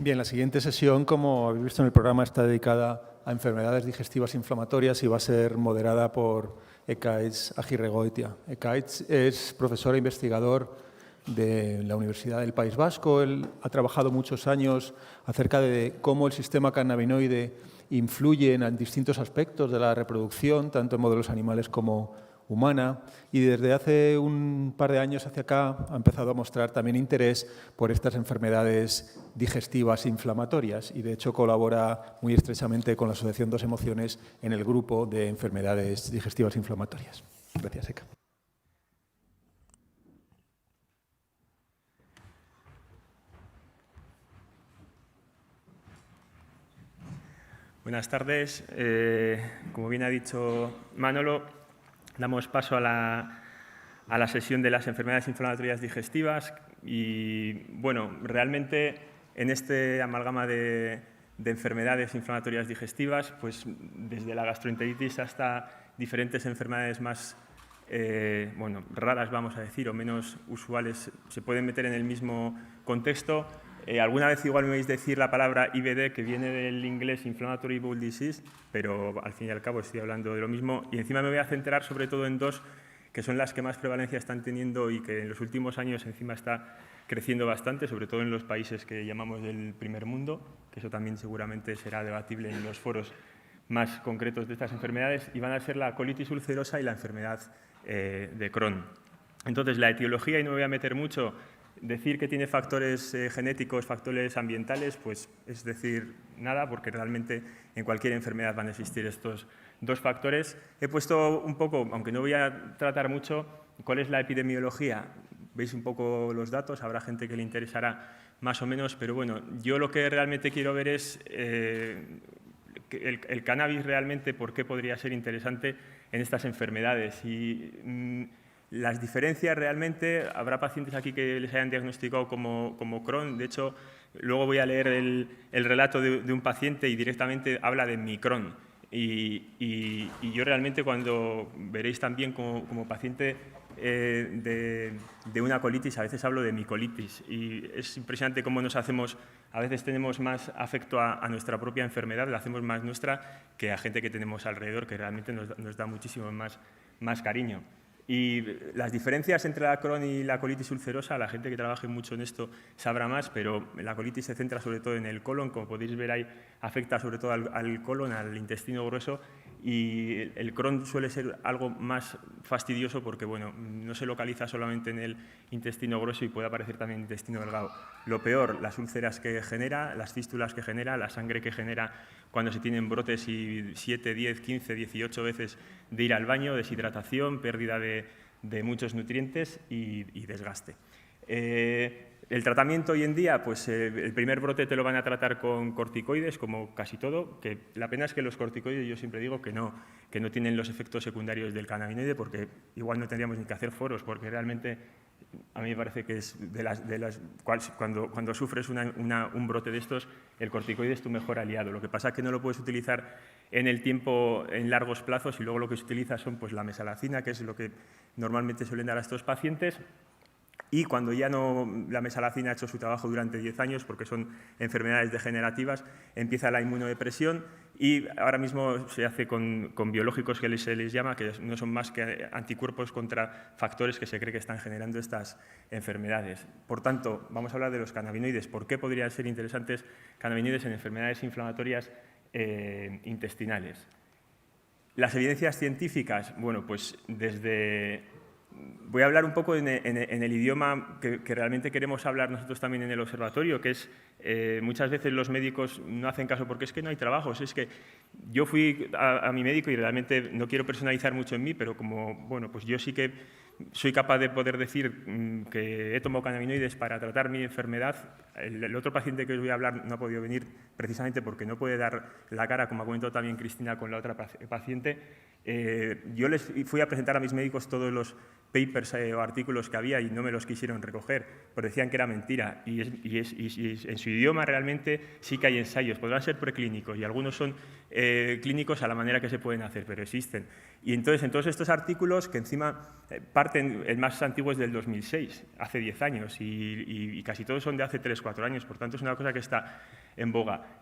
Bien, la siguiente sesión, como habéis visto en el programa, está dedicada a enfermedades digestivas inflamatorias y va a ser moderada por Ekaitz Agirregoitia. Ekaitz es profesor e investigador de la Universidad del País Vasco. Él ha trabajado muchos años acerca de cómo el sistema cannabinoide influye en distintos aspectos de la reproducción, tanto en modelos animales como humana, y desde hace un par de años hacia acá ha empezado a mostrar también interés por estas enfermedades digestivas inflamatorias y de hecho colabora muy estrechamente con la Asociación Dos Emociones en el grupo de enfermedades digestivas inflamatorias. Gracias, Eka. Buenas tardes. Como bien ha dicho Manolo, damos paso a la sesión de las enfermedades inflamatorias digestivas y, bueno, realmente en este amalgama de enfermedades inflamatorias digestivas, pues desde la gastroenteritis hasta diferentes enfermedades más raras, vamos a decir, o menos usuales, se pueden meter en el mismo contexto. Alguna vez igual me oís decir la palabra IBD, que viene del inglés Inflammatory Bowel Disease, pero al fin y al cabo estoy hablando de lo mismo. Y encima me voy a centrar sobre todo en dos que son las que más prevalencia están teniendo y que en los últimos años encima está creciendo bastante, sobre todo en los países que llamamos del primer mundo, que eso también seguramente será debatible en los foros más concretos de estas enfermedades, y van a ser la colitis ulcerosa y la enfermedad de Crohn. Entonces, la etiología, y no me voy a meter mucho, decir que tiene factores genéticos, factores ambientales, pues es decir nada, porque realmente en cualquier enfermedad van a existir estos dos factores. He puesto un poco, aunque no voy a tratar mucho, cuál es la epidemiología. Veis un poco los datos, habrá gente que le interesará más o menos, pero bueno, yo lo que realmente quiero ver es el cannabis realmente, por qué podría ser interesante en estas enfermedades. Y las diferencias realmente, habrá pacientes aquí que les hayan diagnosticado como Crohn. De hecho, luego voy a leer el relato de un paciente y directamente habla de mi Crohn. Y yo realmente, cuando veréis también como paciente de una colitis, a veces hablo de mi colitis. Y es impresionante cómo a veces tenemos más afecto a nuestra propia enfermedad, la hacemos más nuestra que a gente que tenemos alrededor, que realmente nos da muchísimo más cariño. Y las diferencias entre la Crohn y la colitis ulcerosa, la gente que trabaje mucho en esto sabrá más, pero la colitis se centra sobre todo en el colon, como podéis ver ahí, afecta sobre todo al colon, al intestino grueso, y el Crohn suele ser algo más fastidioso porque, bueno, no se localiza solamente en el intestino grueso y puede aparecer también en el intestino delgado. Lo peor, las úlceras que genera, las fístulas que genera, la sangre que genera cuando se tienen brotes y 7, 10, 15, 18 veces de ir al baño, deshidratación, pérdida de muchos nutrientes y desgaste. El tratamiento hoy en día, pues el primer brote te lo van a tratar con corticoides, como casi todo, que la pena es que los corticoides, yo siempre digo que no tienen los efectos secundarios del cannabinoide, porque igual no tendríamos ni que hacer foros, porque realmente a mí me parece que es cuando sufres un brote de estos, el corticoide es tu mejor aliado. Lo que pasa es que no lo puedes utilizar en el tiempo, en largos plazos, y luego lo que se utiliza son pues la mesalazina, que es lo que normalmente suelen dar a estos pacientes. Y cuando ya la mesalazina ha hecho su trabajo durante 10 años, porque son enfermedades degenerativas, empieza la inmunodepresión y ahora mismo se hace con biológicos que se les llama, que no son más que anticuerpos contra factores que se cree que están generando estas enfermedades. Por tanto, vamos a hablar de los cannabinoides. ¿Por qué podrían ser interesantes cannabinoides en enfermedades inflamatorias intestinales? Las evidencias científicas, bueno, pues voy a hablar un poco en el idioma que realmente queremos hablar nosotros también en el observatorio, que es muchas veces los médicos no hacen caso porque es que no hay trabajos. Es que yo fui a mi médico y realmente no quiero personalizar mucho en mí, pero pues yo sí que soy capaz de poder decir que he tomado cannabinoides para tratar mi enfermedad. El otro paciente que os voy a hablar no ha podido venir precisamente porque no puede dar la cara, como ha comentado también Cristina con la otra paciente. Yo les fui a presentar a mis médicos todos los papers o artículos que había y no me los quisieron recoger, porque decían que era mentira. Y en su idioma realmente sí que hay ensayos, podrán ser preclínicos y algunos son clínicos a la manera que se pueden hacer, pero existen. Y entonces, en todos estos artículos, que encima parten, el más antiguo es del 2006, hace 10 años, y casi todos son de hace 3 o 4 años, por tanto es una cosa que está en boga.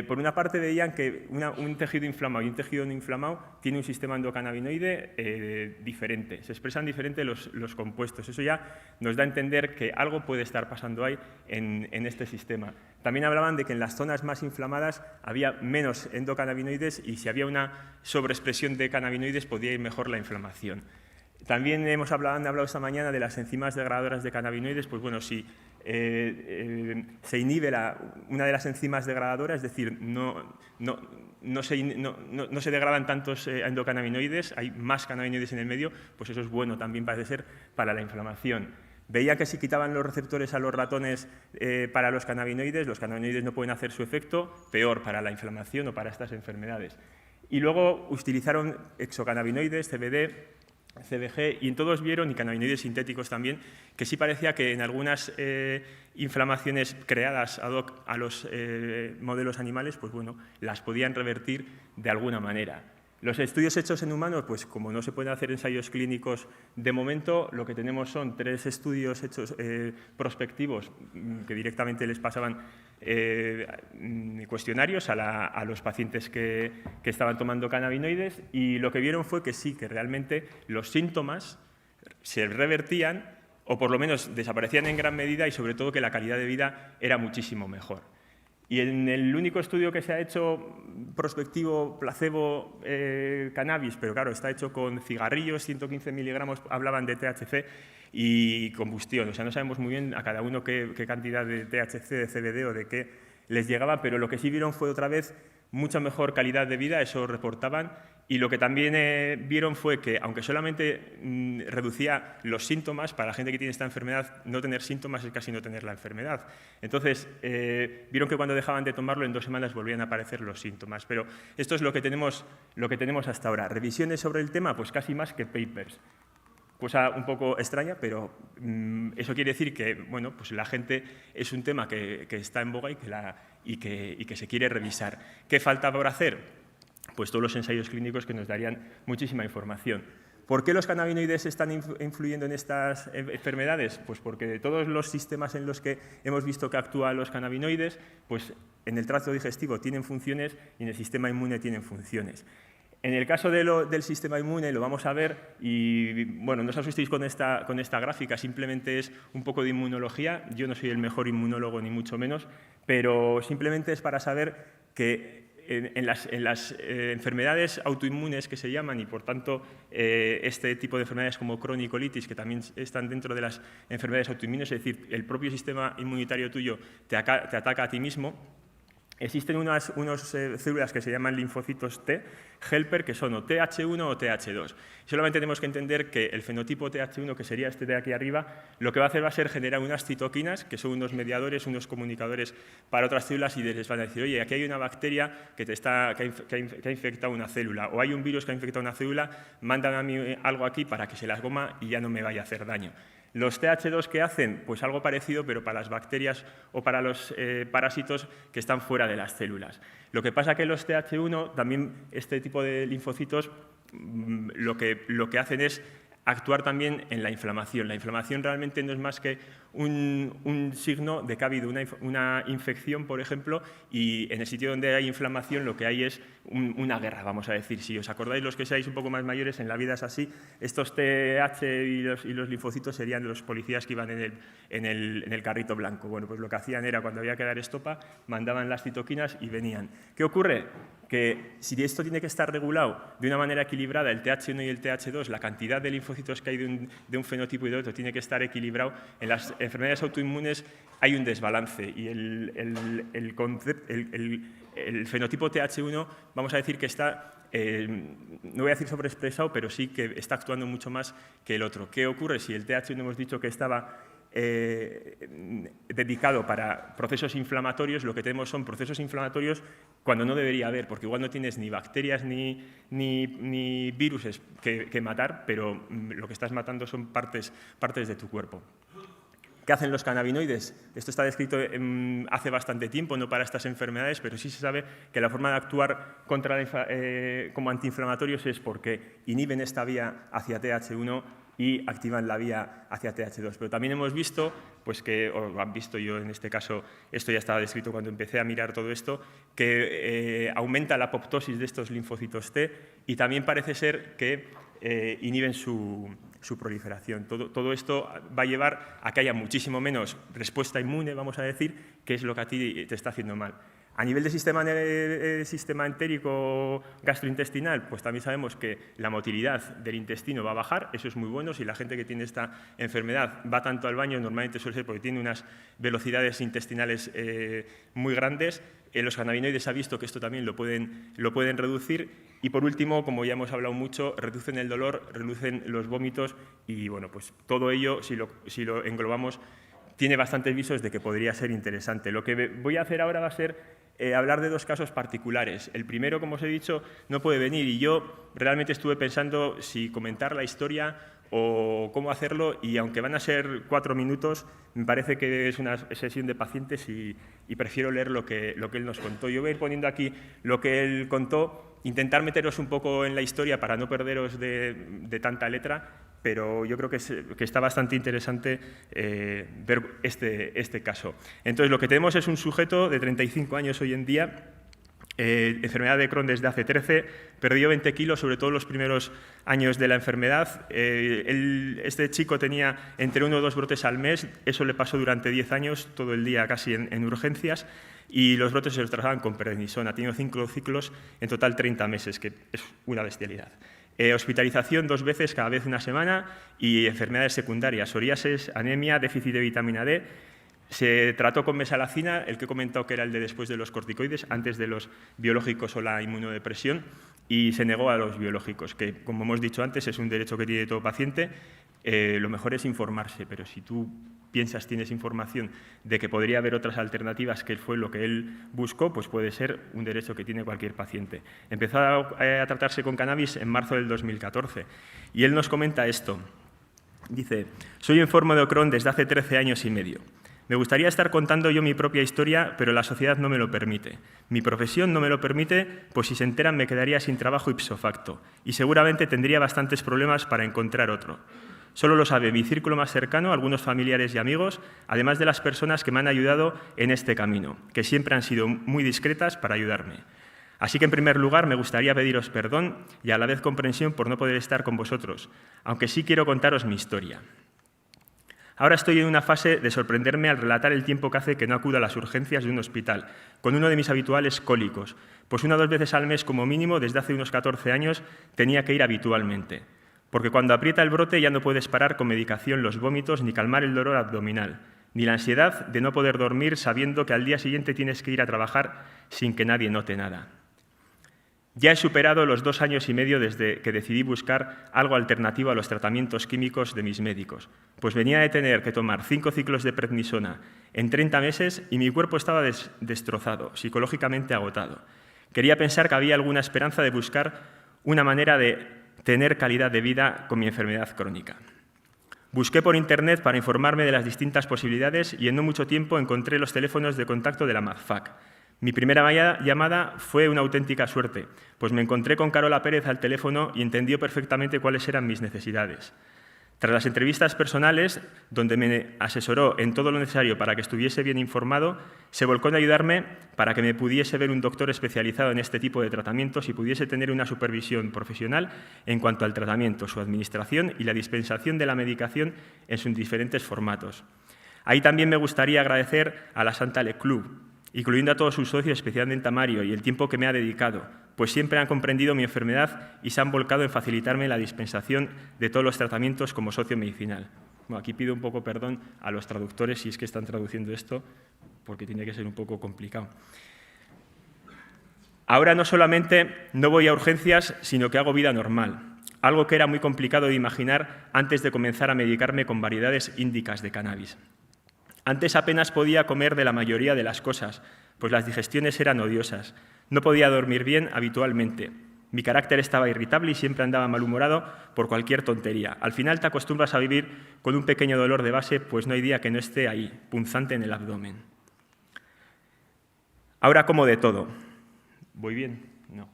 Por una parte veían que un tejido inflamado y un tejido no inflamado tiene un sistema endocannabinoide diferente, se expresan diferente los compuestos. Eso ya nos da a entender que algo puede estar pasando ahí en este sistema. También hablaban de que en las zonas más inflamadas había menos endocannabinoides y si había una sobreexpresión de cannabinoides podía ir mejor la inflamación. También han hablado esta mañana de las enzimas degradadoras de cannabinoides. Pues bueno, si se inhibe una de las enzimas degradadoras, es decir, no se degradan tantos endocannabinoides, hay más cannabinoides en el medio, pues eso es bueno también, parece ser, para la inflamación. Veía que si quitaban los receptores a los ratones para los cannabinoides no pueden hacer su efecto, peor para la inflamación o para estas enfermedades. Y luego utilizaron exocannabinoides, CBD, CBG, y en todos vieron, y cannabinoides sintéticos también, que sí parecía que en algunas inflamaciones creadas ad hoc a los modelos animales, pues bueno, las podían revertir de alguna manera. Los estudios hechos en humanos, pues como no se pueden hacer ensayos clínicos de momento, lo que tenemos son 3 estudios hechos prospectivos que directamente les pasaban cuestionarios a los pacientes que estaban tomando cannabinoides, y lo que vieron fue que sí, que realmente los síntomas se revertían o por lo menos desaparecían en gran medida, y sobre todo que la calidad de vida era muchísimo mejor. Y en el único estudio que se ha hecho prospectivo, placebo, cannabis, pero claro, está hecho con cigarrillos, 115 miligramos, hablaban de THC y combustión. O sea, no sabemos muy bien a cada uno qué cantidad de THC, de CBD o de qué les llegaba, pero lo que sí vieron fue otra vez mucha mejor calidad de vida, eso reportaban, y lo que también vieron fue que, aunque solamente reducía los síntomas, para la gente que tiene esta enfermedad, no tener síntomas es casi no tener la enfermedad. Entonces, vieron que cuando dejaban de tomarlo, en 2 semanas volvían a aparecer los síntomas. Pero esto es lo que tenemos hasta ahora. ¿Revisiones sobre el tema? Pues casi más que papers. Cosa un poco extraña, pero eso quiere decir que bueno, pues la gente es un tema que está en boga y que se quiere revisar. ¿Qué falta por hacer? Pues todos los ensayos clínicos que nos darían muchísima información. ¿Por qué los cannabinoides están influyendo en estas enfermedades? Pues porque de todos los sistemas en los que hemos visto que actúan los cannabinoides, pues en el tracto digestivo tienen funciones y en el sistema inmune tienen funciones. En el caso del sistema inmune lo vamos a ver y, bueno, no os asustéis con esta gráfica, simplemente es un poco de inmunología. Yo no soy el mejor inmunólogo ni mucho menos, pero simplemente es para saber que en las enfermedades autoinmunes que se llaman, y por tanto este tipo de enfermedades como Crohn y colitis, que también están dentro de las enfermedades autoinmunes, es decir, el propio sistema inmunitario tuyo te ataca a ti mismo. Existen unas células que se llaman linfocitos T, helper, que son o TH1 o TH2. Solamente tenemos que entender que el fenotipo TH1, que sería este de aquí arriba, lo que va a hacer va a ser generar unas citoquinas, que son unos mediadores, unos comunicadores para otras células, y les van a decir, oye, aquí hay una bacteria que ha infectado una célula, o hay un virus que ha infectado una célula, mándame a mí algo aquí para que se las coma y ya no me vaya a hacer daño. Los TH2, ¿qué hacen? Pues algo parecido, pero para las bacterias o para los parásitos que están fuera de las células. Lo que pasa es que los TH1, también este tipo de linfocitos, lo que hacen es actuar también en la inflamación. La inflamación realmente no es más que un signo de que ha habido una infección, por ejemplo, y en el sitio donde hay inflamación lo que hay es una guerra, vamos a decir. Si os acordáis, los que seáis un poco más mayores, en la vida es así. Estos TH y los linfocitos serían los policías que iban en el carrito blanco. Bueno, pues lo que hacían era, cuando había que dar estopa, mandaban las citoquinas y venían. ¿Qué ocurre? Que si esto tiene que estar regulado de una manera equilibrada, el TH1 y el TH2, la cantidad de linfocitos que hay de un fenotipo y de otro tiene que estar equilibrado. En las enfermedades autoinmunes hay un desbalance y el fenotipo TH1, vamos a decir que está, no voy a decir sobreexpresado, pero sí que está actuando mucho más que el otro. ¿Qué ocurre? Si el TH1 hemos dicho que estaba dedicado para procesos inflamatorios, lo que tenemos son procesos inflamatorios cuando no debería haber, porque igual no tienes ni bacterias ni virus que matar, pero lo que estás matando son partes de tu cuerpo. ¿Qué hacen los cannabinoides? Esto está descrito hace bastante tiempo, no para estas enfermedades, pero sí se sabe que la forma de actuar como antiinflamatorios es porque inhiben esta vía hacia TH1 y activan la vía hacia TH2. Pero también hemos visto, pues que, o han visto yo en este caso, esto ya estaba descrito cuando empecé a mirar todo esto, que aumenta la apoptosis de estos linfocitos T y también parece ser que inhiben su proliferación. Todo esto va a llevar a que haya muchísimo menos respuesta inmune, vamos a decir, que es lo que a ti te está haciendo mal. A nivel de sistema entérico gastrointestinal, pues también sabemos que la motilidad del intestino va a bajar, eso es muy bueno. Si la gente que tiene esta enfermedad va tanto al baño, normalmente suele ser porque tiene unas velocidades intestinales muy grandes. Los cannabinoides se ha visto que esto también lo pueden reducir. Y por último, como ya hemos hablado mucho, reducen el dolor, reducen los vómitos y bueno, pues todo ello, si lo englobamos, tiene bastantes visos de que podría ser interesante. Lo que voy a hacer ahora va a ser hablar de dos casos particulares. El primero, como os he dicho, no puede venir y yo realmente estuve pensando si comentar la historia o cómo hacerlo y aunque van a ser 4 minutos, me parece que es una sesión de pacientes y prefiero leer lo que él nos contó. Yo voy a ir poniendo aquí lo que él contó, intentar meteros un poco en la historia para no perderos de tanta letra, pero yo creo que está bastante interesante ver este caso. Entonces, lo que tenemos es un sujeto de 35 años hoy en día, enfermedad de Crohn desde hace 13, perdió 20 kilos, sobre todo los primeros años de la enfermedad. Este chico tenía entre 1 o 2 brotes al mes, eso le pasó durante 10 años, todo el día casi en urgencias, y los brotes se los trataban con prednisona. Ha tenido 5 ciclos, en total 30 meses, que es una bestialidad. Hospitalización 2 veces, cada vez una semana, y enfermedades secundarias, psoriasis, anemia, déficit de vitamina D. Se trató con mesalazina, el que he comentado que era el de después de los corticoides, antes de los biológicos o la inmunodepresión, y se negó a los biológicos, que, como hemos dicho antes, es un derecho que tiene todo paciente. Lo mejor es informarse, pero si tú tienes información de que podría haber otras alternativas, que fue lo que él buscó, pues puede ser un derecho que tiene cualquier paciente. Empezó a tratarse con cannabis en marzo del 2014 y él nos comenta esto. Dice, soy enfermo de Crohn desde hace 13 años y medio. Me gustaría estar contando yo mi propia historia, pero la sociedad no me lo permite. Mi profesión no me lo permite, pues si se enteran me quedaría sin trabajo ipso facto y seguramente tendría bastantes problemas para encontrar otro. Solo lo sabe mi círculo más cercano, algunos familiares y amigos, además de las personas que me han ayudado en este camino, que siempre han sido muy discretas para ayudarme. Así que, en primer lugar, me gustaría pediros perdón y a la vez comprensión por no poder estar con vosotros, aunque sí quiero contaros mi historia. Ahora estoy en una fase de sorprenderme al relatar el tiempo que hace que no acudo a las urgencias de un hospital, con uno de mis habituales cólicos, pues 1 o 2 veces al mes como mínimo, desde hace unos 14 años, tenía que ir habitualmente. Porque cuando aprieta el brote ya no puedes parar con medicación los vómitos ni calmar el dolor abdominal, ni la ansiedad de no poder dormir sabiendo que al día siguiente tienes que ir a trabajar sin que nadie note nada. Ya he superado los 2 años y medio desde que decidí buscar algo alternativo a los tratamientos químicos de mis médicos, pues venía de tener que tomar 5 ciclos de prednisona en 30 meses y mi cuerpo estaba destrozado, psicológicamente agotado. Quería pensar que había alguna esperanza de buscar una manera de tener calidad de vida con mi enfermedad crónica. Busqué por Internet para informarme de las distintas posibilidades y en no mucho tiempo encontré los teléfonos de contacto de la MADFAC. Mi primera llamada fue una auténtica suerte, pues me encontré con Carola Pérez al teléfono y entendió perfectamente cuáles eran mis necesidades. Tras las entrevistas personales, donde me asesoró en todo lo necesario para que estuviese bien informado, se volcó en ayudarme para que me pudiese ver un doctor especializado en este tipo de tratamientos y pudiese tener una supervisión profesional en cuanto al tratamiento, su administración y la dispensación de la medicación en sus diferentes formatos. Ahí también me gustaría agradecer a la Santa Le Club, incluyendo a todos sus socios, especialmente a Mario, y el tiempo que me ha dedicado, pues siempre han comprendido mi enfermedad y se han volcado en facilitarme la dispensación de todos los tratamientos como socio medicinal. Bueno, aquí pido un poco perdón a los traductores si es que están traduciendo esto, porque tiene que ser un poco complicado. Ahora no solamente no voy a urgencias, sino que hago vida normal, algo que era muy complicado de imaginar antes de comenzar a medicarme con variedades índicas de cannabis. Antes apenas podía comer de la mayoría de las cosas, pues las digestiones eran odiosas. No podía dormir bien habitualmente. Mi carácter estaba irritable y siempre andaba malhumorado por cualquier tontería. Al final te acostumbras a vivir con un pequeño dolor de base, pues no hay día que no esté ahí, punzante en el abdomen. Ahora como de todo. ¿Voy bien? No.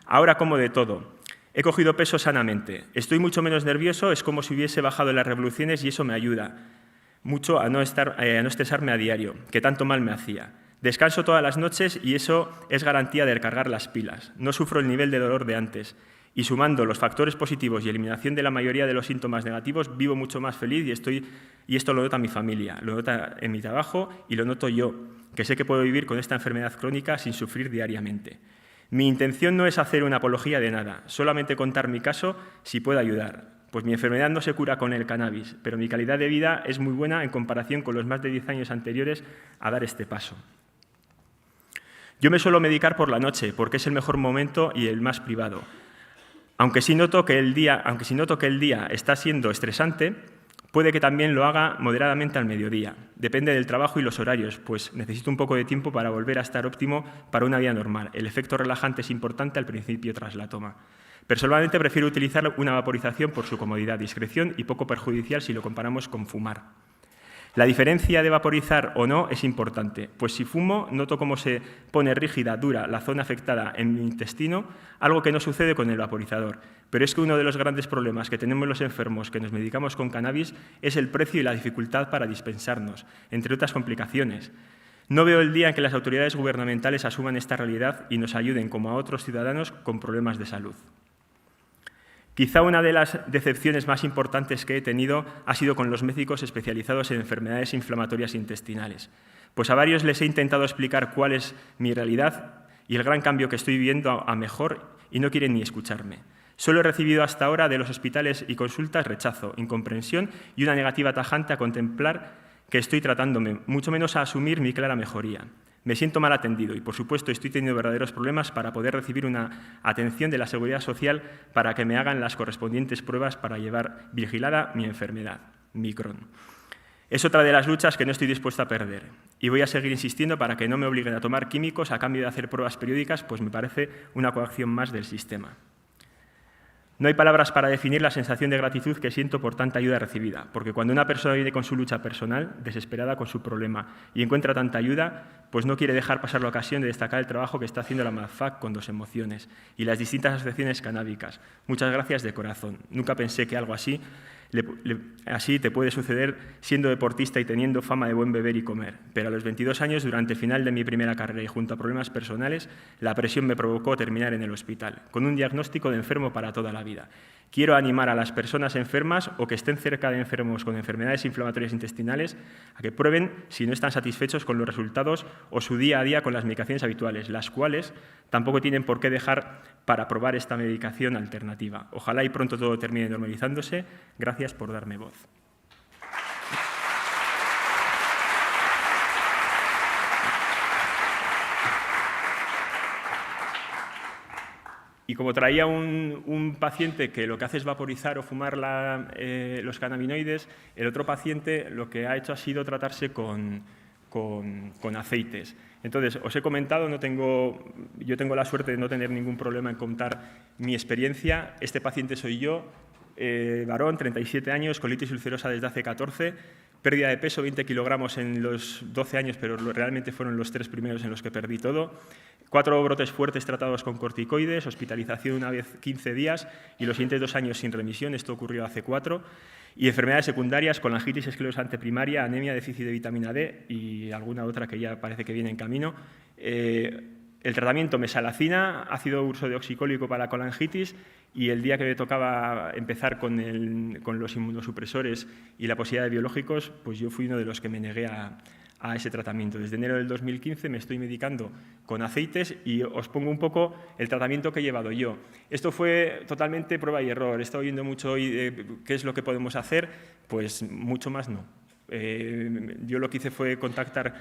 Ahora como de todo. He cogido peso sanamente. Estoy mucho menos nervioso, es como si hubiese bajado las revoluciones y eso me ayuda mucho a no estresarme a diario, que tanto mal me hacía. Descanso todas las noches y eso es garantía de recargar las pilas. No sufro el nivel de dolor de antes. Y sumando los factores positivos y eliminación de la mayoría de los síntomas negativos, vivo mucho más feliz y esto lo nota mi familia, lo nota en mi trabajo y lo noto yo, que sé que puedo vivir con esta enfermedad crónica sin sufrir diariamente. Mi intención no es hacer una apología de nada, solamente contar mi caso si puedo ayudar. Pues mi enfermedad no se cura con el cannabis, pero mi calidad de vida es muy buena en comparación con los más de 10 años anteriores a dar este paso. Yo me suelo medicar por la noche porque es el mejor momento y el más privado. Aunque si noto que el día está siendo estresante, puede que también lo haga moderadamente al mediodía. Depende del trabajo y los horarios, pues necesito un poco de tiempo para volver a estar óptimo para una vida normal. El efecto relajante es importante al principio tras la toma. Personalmente prefiero utilizar una vaporización por su comodidad, discreción y poco perjudicial si lo comparamos con fumar. La diferencia de vaporizar o no es importante, pues si fumo noto cómo se pone rígida, dura la zona afectada en mi intestino, algo que no sucede con el vaporizador. Pero es que uno de los grandes problemas que tenemos los enfermos que nos medicamos con cannabis es el precio y la dificultad para dispensarnos, entre otras complicaciones. No veo el día en que las autoridades gubernamentales asuman esta realidad y nos ayuden, como a otros ciudadanos, con problemas de salud. Quizá una de las decepciones más importantes que he tenido ha sido con los médicos especializados en enfermedades inflamatorias intestinales, pues a varios les he intentado explicar cuál es mi realidad y el gran cambio que estoy viviendo a mejor y no quieren ni escucharme. Solo he recibido hasta ahora de los hospitales y consultas rechazo, incomprensión y una negativa tajante a contemplar que estoy tratándome, mucho menos a asumir mi clara mejoría. Me siento mal atendido y, por supuesto, estoy teniendo verdaderos problemas para poder recibir una atención de la Seguridad Social para que me hagan las correspondientes pruebas para llevar vigilada mi enfermedad, mi Crohn. Es otra de las luchas que no estoy dispuesto a perder y voy a seguir insistiendo para que no me obliguen a tomar químicos a cambio de hacer pruebas periódicas, pues me parece una coacción más del sistema. No hay palabras para definir la sensación de gratitud que siento por tanta ayuda recibida, porque cuando una persona viene con su lucha personal, desesperada con su problema, y encuentra tanta ayuda, pues no quiere dejar pasar la ocasión de destacar el trabajo que está haciendo la MADFAC con Dos Emociones y las distintas asociaciones canábicas. Muchas gracias de corazón. Nunca pensé que algo así te puede suceder siendo deportista y teniendo fama de buen beber y comer. Pero a los 22 años, durante el final de mi primera carrera y junto a problemas personales, la presión me provocó terminar en el hospital, con un diagnóstico de enfermo para toda la vida. Quiero animar a las personas enfermas o que estén cerca de enfermos con enfermedades inflamatorias intestinales a que prueben si no están satisfechos con los resultados o su día a día con las medicaciones habituales, las cuales tampoco tienen por qué dejar para probar esta medicación alternativa. Ojalá y pronto todo termine normalizándose. Gracias por darme voz. Y como traía un paciente que lo que hace es vaporizar o fumar los cannabinoides, el otro paciente lo que ha hecho ha sido tratarse con aceites. Entonces, os he comentado, yo tengo la suerte de no tener ningún problema en contar mi experiencia. Este paciente soy yo, varón, 37 años, colitis ulcerosa desde hace 14, pérdida de peso, 20 kilogramos en los 12 años, pero realmente fueron los 3 primeros en los que perdí todo. 4 brotes fuertes tratados con corticoides, hospitalización una vez 15 días y los siguientes 2 años sin remisión, esto ocurrió hace 4. Y enfermedades secundarias, colangitis esclerosante primaria, anemia, déficit de vitamina D y alguna otra que ya parece que viene en camino. El tratamiento mesalazina, ácido ursodeoxicólico para colangitis y el día que me tocaba empezar con los inmunosupresores y la posibilidad de biológicos, pues yo fui uno de los que me negué a ese tratamiento. Desde enero del 2015 me estoy medicando con aceites y os pongo un poco el tratamiento que he llevado yo. Esto fue totalmente prueba y error. He estado oyendo mucho hoy de qué es lo que podemos hacer, pues mucho más no. Yo lo que hice fue contactar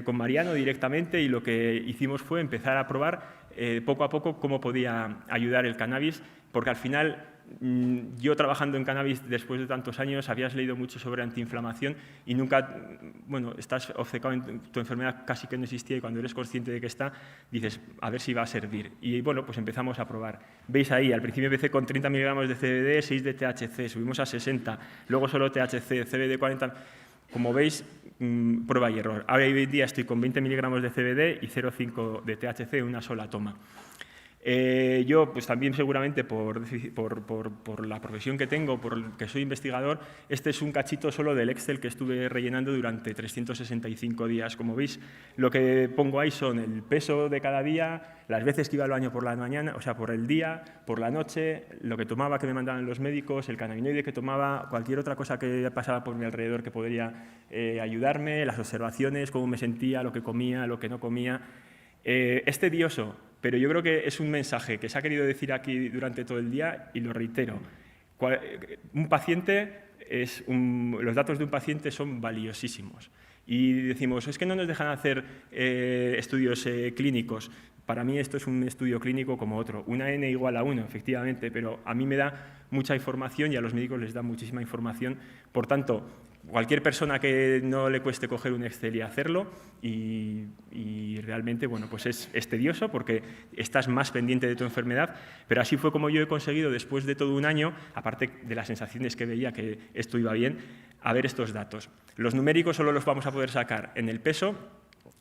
con Mariano directamente y lo que hicimos fue empezar a probar poco a poco cómo podía ayudar el cannabis, porque al final yo trabajando en cannabis después de tantos años, habías leído mucho sobre antiinflamación y nunca, bueno, estás obcecado en tu enfermedad, casi que no existía, y cuando eres consciente de que está, dices, a ver si va a servir. Y bueno, pues empezamos a probar. Veis ahí, al principio empecé con 30 miligramos de CBD, 6 de THC, subimos a 60, luego solo THC, CBD 40... Como veis, prueba y error. Ahora hoy en día estoy con 20 miligramos de CBD y 0,5 de THC en una sola toma. Yo, pues también seguramente por la profesión que tengo, por que soy investigador, este es un cachito solo del Excel que estuve rellenando durante 365 días. Como veis, lo que pongo ahí son el peso de cada día, las veces que iba al baño por la mañana, o sea, por el día, por la noche, lo que tomaba que me mandaban los médicos, el cannabinoide que tomaba, cualquier otra cosa que pasaba por mi alrededor que podría ayudarme, las observaciones, cómo me sentía, lo que comía, lo que no comía. Es tedioso, pero yo creo que es un mensaje que se ha querido decir aquí durante todo el día y lo reitero. Un paciente los datos de un paciente son valiosísimos. Y decimos, es que no nos dejan hacer estudios clínicos. Para mí esto es un estudio clínico como otro. Una N igual a 1, efectivamente, pero a mí me da mucha información y a los médicos les da muchísima información. Por tanto, cualquier persona que no le cueste coger un Excel y hacerlo, y realmente, bueno, pues es tedioso porque estás más pendiente de tu enfermedad, pero así fue como yo he conseguido, después de todo un año, aparte de las sensaciones que veía que esto iba bien, a ver estos datos. Los numéricos solo los vamos a poder sacar en el peso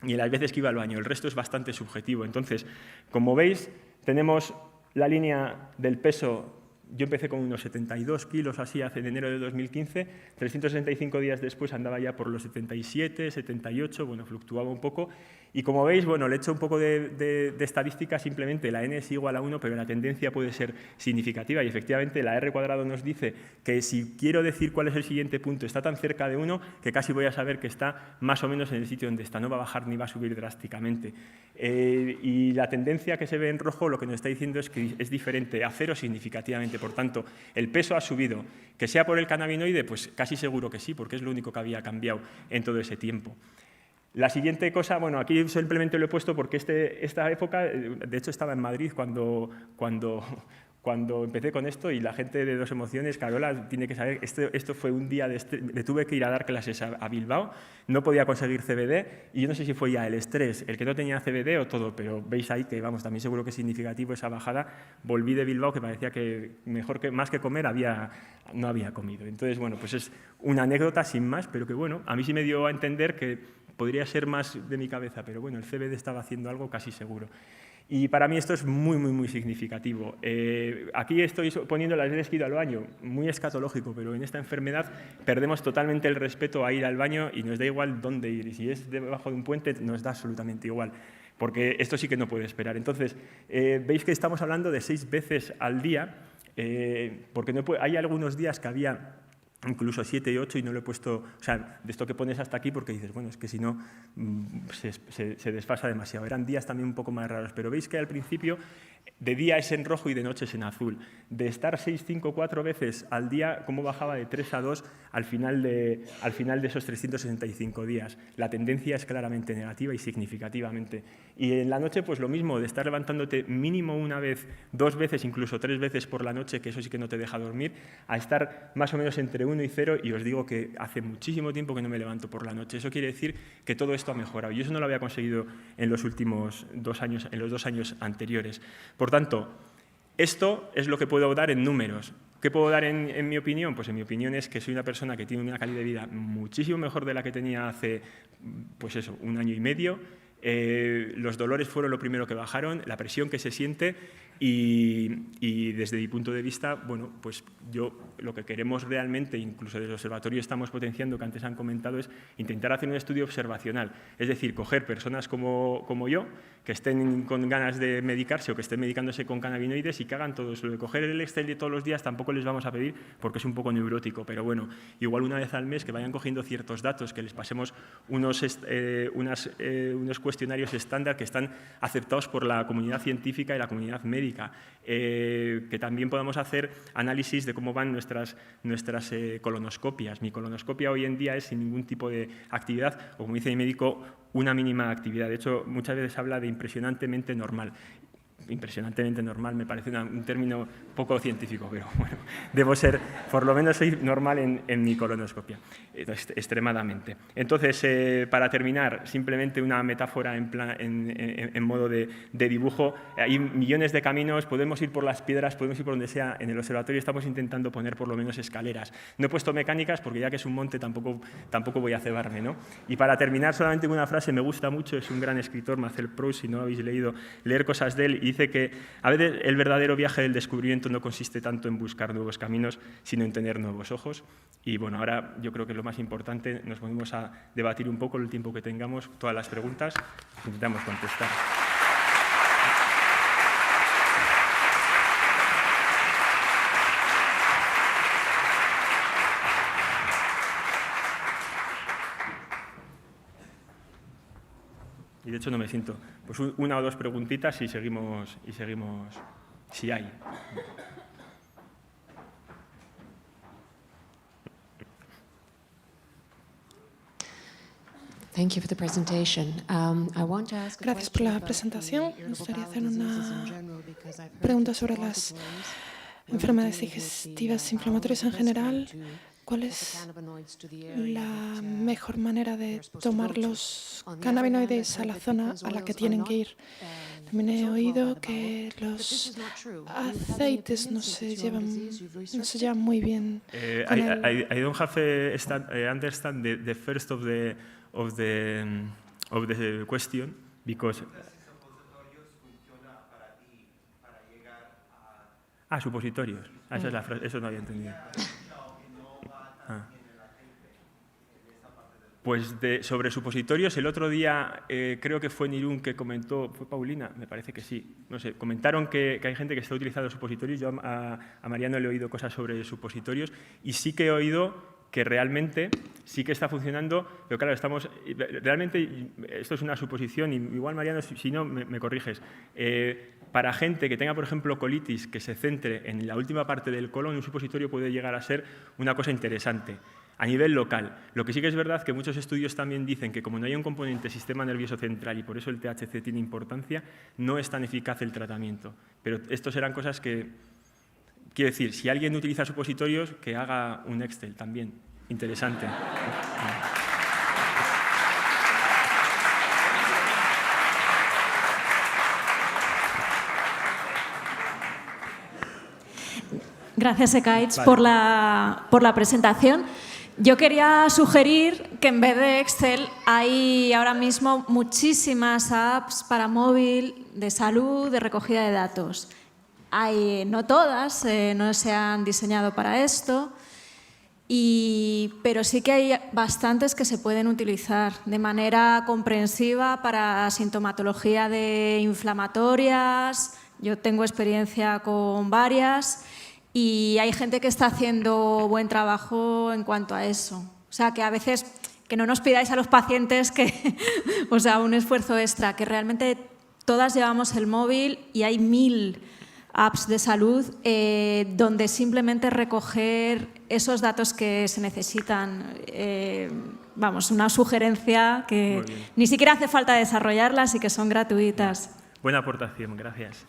y en las veces que iba al baño, el resto es bastante subjetivo. Entonces, como veis, tenemos la línea del peso. Yo empecé con unos 72 kilos así en enero de 2015, 365 días después andaba ya por los 77, 78, bueno, fluctuaba un poco. Y como veis, bueno, le he hecho un poco de estadística, simplemente la N es igual a 1, pero la tendencia puede ser significativa y efectivamente la R cuadrado nos dice que si quiero decir cuál es el siguiente punto, está tan cerca de 1 que casi voy a saber que está más o menos en el sitio donde está, no va a bajar ni va a subir drásticamente. Y la tendencia que se ve en rojo lo que nos está diciendo es que es diferente a 0 significativamente. Por tanto, el peso ha subido. ¿Que sea por el cannabinoide? Pues casi seguro que sí, porque es lo único que había cambiado en todo ese tiempo. La siguiente cosa, bueno, aquí simplemente lo he puesto porque esta época, de hecho estaba en Madrid cuando empecé con esto y la gente de Dos Emociones, Carola, tiene que saber, esto fue un día le tuve que ir a dar clases a Bilbao, no podía conseguir CBD y yo no sé si fue ya el estrés, el que no tenía CBD o todo, pero veis ahí que, vamos, también seguro que es significativo esa bajada. Volví de Bilbao que parecía que más que comer no había comido. Entonces, bueno, pues es una anécdota sin más, pero que, bueno, a mí sí me dio a entender que podría ser más de mi cabeza, pero bueno, el CBD estaba haciendo algo casi seguro. Y para mí esto es muy, muy, muy significativo. Aquí estoy poniendo las veces que he ido al baño, muy escatológico, pero en esta enfermedad perdemos totalmente el respeto a ir al baño y nos da igual dónde ir. Y si es debajo de un puente, nos da absolutamente igual, porque esto sí que no puede esperar. Entonces, veis que estamos hablando de 6 veces al día, porque hay algunos días que había incluso 7 y 8 y no lo he puesto, o sea, de esto que pones hasta aquí porque dices, bueno, es que si no se desfasa demasiado. Eran días también un poco más raros, pero veis que al principio de día es en rojo y de noche es en azul. De estar 6, 5, 4 veces al día, cómo bajaba de 3 a 2 al final de esos 365 días. La tendencia es claramente negativa y significativamente. Y en la noche, pues lo mismo, de estar levantándote mínimo una vez, 2 veces, incluso 3 veces por la noche, que eso sí que no te deja dormir, a estar más o menos entre 1 y 0, y os digo que hace muchísimo tiempo que no me levanto por la noche. Eso quiere decir que todo esto ha mejorado. Y eso no lo había conseguido en los últimos 2 años, en los 2 años anteriores. Por tanto, esto es lo que puedo dar en números. ¿Qué puedo dar en mi opinión? Pues en mi opinión es que soy una persona que tiene una calidad de vida muchísimo mejor de la que tenía hace, pues eso, 1 año y medio. Los dolores fueron lo primero que bajaron, la presión que se siente y desde mi punto de vista, bueno, pues yo lo que queremos realmente, incluso desde el observatorio estamos potenciando, que antes han comentado, es intentar hacer un estudio observacional, es decir, coger personas como yo, que estén con ganas de medicarse o que estén medicándose con cannabinoides y que hagan todo eso. De coger el Excel de todos los días tampoco les vamos a pedir porque es un poco neurótico, pero bueno, igual una vez al mes que vayan cogiendo ciertos datos, que les pasemos unos cuestionarios estándar que están aceptados por la comunidad científica y la comunidad médica, que también podamos hacer análisis de cómo van nuestras colonoscopias. Mi colonoscopia hoy en día es sin ningún tipo de actividad, o como dice mi médico, una mínima actividad. De hecho, muchas veces habla de impresionantemente normal. impresionantemente normal, me parece un término poco científico, pero bueno, debo ser, por lo menos soy normal en mi colonoscopia, extremadamente. Entonces, para terminar, simplemente una metáfora en modo de dibujo. Hay millones de caminos, podemos ir por las piedras, podemos ir por donde sea. En el observatorio estamos intentando poner por lo menos escaleras. No he puesto mecánicas porque ya que es un monte tampoco voy a cebarme, ¿no? Y para terminar, solamente con una frase, me gusta mucho, es un gran escritor, Marcel Proust, si no habéis leído, leer cosas de él, y dice que a veces el verdadero viaje del descubrimiento no consiste tanto en buscar nuevos caminos, sino en tener nuevos ojos. Y bueno, ahora yo creo que lo más importante, nos ponemos a debatir un poco el tiempo que tengamos, todas las preguntas, intentamos contestar. Y de hecho no me siento. Pues una o dos preguntitas y seguimos si hay. Gracias por la presentación. Me gustaría hacer una pregunta sobre las enfermedades digestivas inflamatorias en general. ¿Cuál es la mejor manera de tomar los cannabinoides a la zona a la que tienen que ir? También he oído que los aceites no se llevan muy bien con I don't have understand the first of the question because supositorios. Esa es la frase, eso no había entendido. Pues sobre supositorios, el otro día creo que fue Nirún que comentó, fue Paulina, me parece que sí, no sé, comentaron que hay gente que está utilizando supositorios. Yo a Mariano le he oído cosas sobre supositorios y sí que he oído que realmente sí que está funcionando, pero claro, realmente esto es una suposición, y igual Mariano, si no, me corriges. Para gente que tenga, por ejemplo, colitis, que se centre en la última parte del colon, un supositorio puede llegar a ser una cosa interesante a nivel local. Lo que sí que es verdad que muchos estudios también dicen que como no hay un componente sistema nervioso central y por eso el THC tiene importancia, no es tan eficaz el tratamiento. Pero estos serán cosas que, quiero decir, si alguien utiliza supositorios, que haga un Excel también. Interesante. Gracias, Ekaich, por la presentación. Yo quería sugerir que en vez de Excel hay ahora mismo muchísimas apps para móvil de salud, de recogida de datos. No todas, no se han diseñado para esto, pero sí que hay bastantes que se pueden utilizar de manera comprensiva para sintomatología de inflamatorias. Yo tengo experiencia con varias. Y hay gente que está haciendo buen trabajo en cuanto a eso. O sea, que a veces que no nos pidáis a los pacientes un esfuerzo extra, que realmente todas llevamos el móvil y hay 1000 apps de salud donde simplemente recoger esos datos que se necesitan. Una sugerencia que ni siquiera hace falta desarrollarlas y que son gratuitas. Buena aportación, gracias.